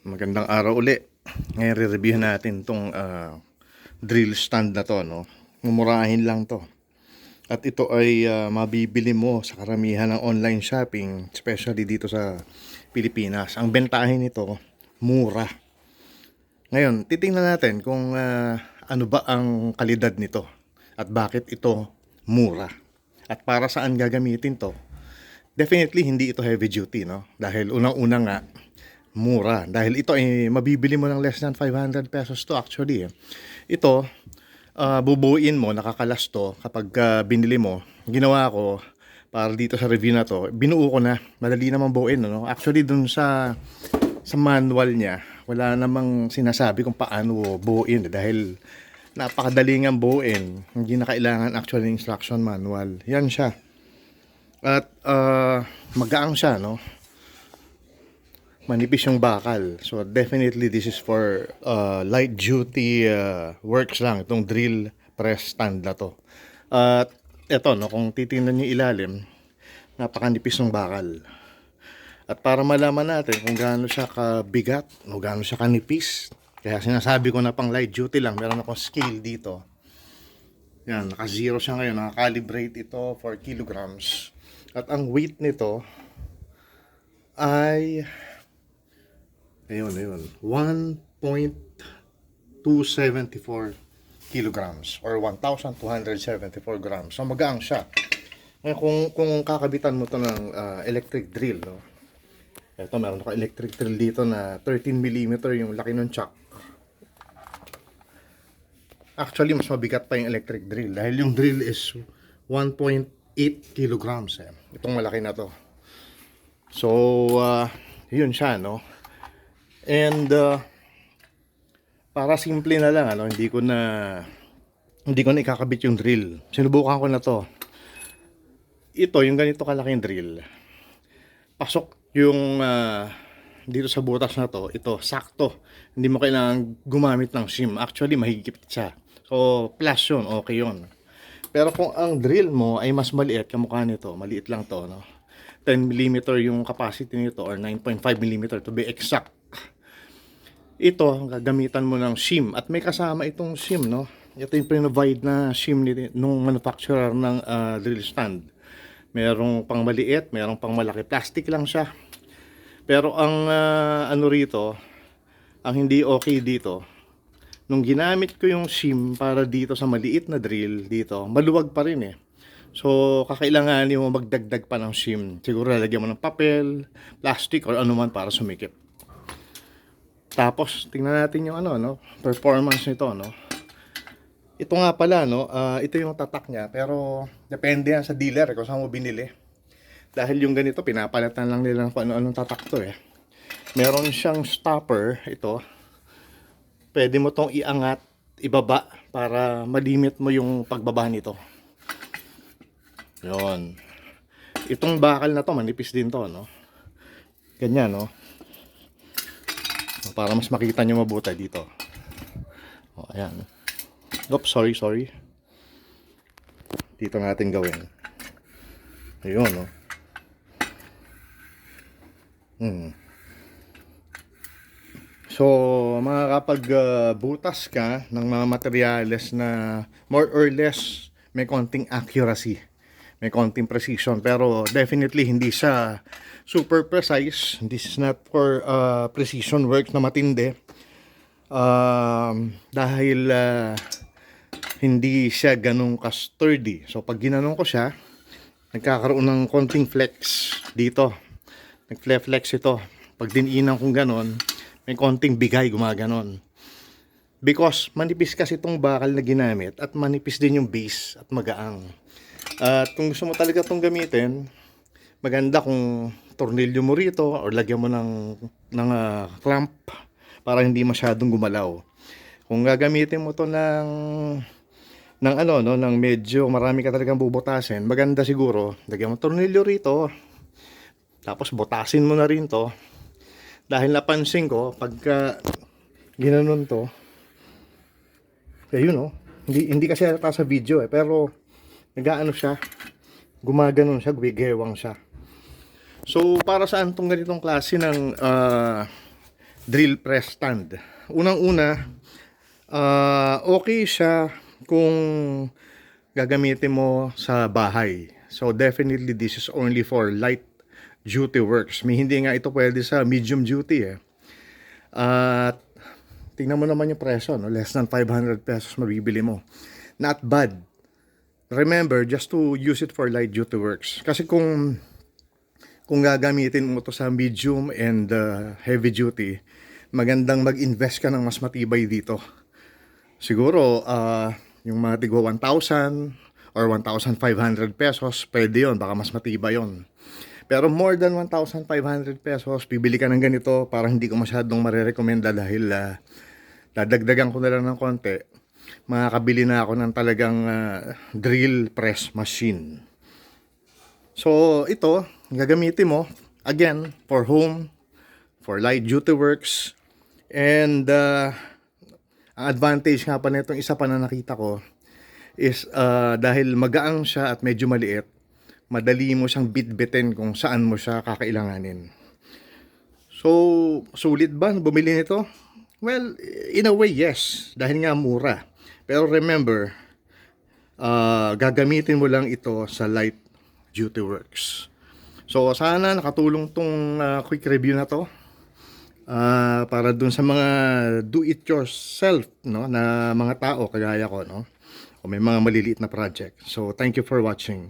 Magandang araw uli. Ngayon re-review natin tong drill stand na to, no. Mumurahin lang to. At ito ay mabibili mo sa karamihan ng online shopping, especially dito sa Pilipinas. Ang bentahin nito, mura. Ngayon, titingnan natin kung ano ba ang kalidad nito at bakit ito mura. At para saan gagamitin to. Definitely hindi ito heavy duty, no. Dahil unang-una nga mura. Dahil ito ay mabibili mo ng less than 500 pesos to actually. Ito, bubuuin mo, nakakalas to kapag binili mo. Ginawa ko para dito sa review na to, binuo ko na. Madali namang buuin, no? Actually, dun sa manual niya, wala namang sinasabi kung paano buuin. Dahil napakadali nga buuin. Hindi na kailangan actually instruction manual. Yan siya. At magaang siya, no? Manipis yung bakal. So definitely this is for light duty works lang itong drill press stand na to. At eto, no, kung titingnan niyo ilalim, napakanipis ng bakal. At para malaman natin kung gaano siya kabigat o gaano siya kanipis, kaya sinasabi ko na pang light duty lang, meron akong scale dito. Yan, naka-zero siya ngayon, naka-calibrate ito for kilograms. At ang weight nito ay ayun, 1.274 kilograms or 1,274 grams. So magaang siya. Ngayon, kung kakabitan mo to ng electric drill, no? Ito, meron ako electric drill dito na 13mm yung laki ng chuck. Actually, mas mabigat pa yung electric drill dahil yung drill is 1.8 kilograms. Itong malaki na to. So, yun siya, no? And para simple na lang, ano, hindi ko na ikakabit yung drill. Sinubukan ko na to. Ito, yung ganito kalaking drill. Pasok yung dito sa butas na to, ito sakto. Hindi mo kailangan gumamit ng shim. Actually, mahigpit siya. So, plus yun, okay yun. Pero kung ang drill mo ay mas maliit, kamukha nito, maliit lang to, no? 10mm yung capacity nito or 9.5mm to be exact. Ito, gagamitan mo ng shim at may kasama itong shim, no? Ito yung provide na shim nung manufacturer ng drill stand. Merong pang maliit, merong pang malaki. Plastic lang siya. Pero ang ano rito, ang hindi okay dito, nung ginamit ko yung shim para dito sa maliit na drill dito, maluwag pa rin eh. So, kakailanganin mo magdagdag pa ng shim. Siguro lalagyan mo ng papel, plastic, or anuman para sumikip. Tapos, tingnan natin yung ano, no, performance nito, no. Ito nga pala, no, ito yung tatak niya, pero depende yan sa dealer kung saan mo binili. Dahil yung ganito, pinapalitan lang nila kung ano-anong tatak to eh. Meron siyang stopper, ito. Pwede mo tong iangat, ibaba, para malimit mo yung pagbaba nito. Yun. Itong bakal na to, manipis din to, no. Ganyan, no. Para mas makita nyo mabuti dito. O, ayan. Oops, sorry. Dito natin gawin. Ayun, no. So, makakapag butas ka ng mga materyales na more or less may konting accuracy, may konting precision, pero definitely hindi siya super precise. This is not for precision work na matindi. Dahil hindi siya ganun ka-sturdy. So pag ginanong ko siya, nagkakaroon ng konting flex dito. Nag-flex ito. Pag diniinan kong ganun, may konting bigay gumaganon. Because manipis kasi itong bakal na ginamit at manipis din yung base at magaang. At kung gusto mo talaga itong gamitin, maganda kung tornilyo mo rito or lagyan mo ng clamp para hindi masyadong gumalaw. Kung gagamitin mo to ng ano, no, ng medyo marami ka talagang bubutasin, maganda siguro lagyan mo tornilyo rito. Tapos butasin mo na rin to. Dahil napansin ko pagka ginanon to, ayun, no, hindi kasi ata sa video eh, pero nagaano siya, gumaganon siya, gwigewang siya. So para saan tong ganitong klase ng drill press stand. Unang-una, okay siya kung gagamitin mo sa bahay. So definitely this is only for light duty works. May hindi nga ito pwede sa medium duty eh. At tingnan mo naman yung presyo, no? Less than 500 pesos mabibili mo. Not bad. Remember, just to use it for light duty works. Kasi kung gagamitin mo to sa medium and heavy duty, magandang mag-invest ka ng mas matibay dito. Siguro, yung mga tigwa 1,000 or 1,500 pesos, pwede yun. Baka mas matibay yun. Pero more than 1,500 pesos, bibili ka ng ganito, parang hindi ko masyadong marirekomenda dahil dadagdagan ko na lang ng konti. Makakabili na ako ng talagang drill press machine. So, ito, gagamitin mo, again, for home, for light duty works, and ang advantage nga pa nitong isa pa na nakita ko is dahil magaang siya at medyo maliit, madali mo siyang bitbitin kung saan mo siya kakailanganin. So, sulit ba bumili nito? Well, in a way, yes. Dahil nga mura. Pero remember, gagamitin mo lang ito sa light duty works. So, sana nakatulong tong quick review na to. Para dun sa mga do-it-yourself, no, na mga tao kagaya ko, no? O may mga maliliit na project. So, thank you for watching.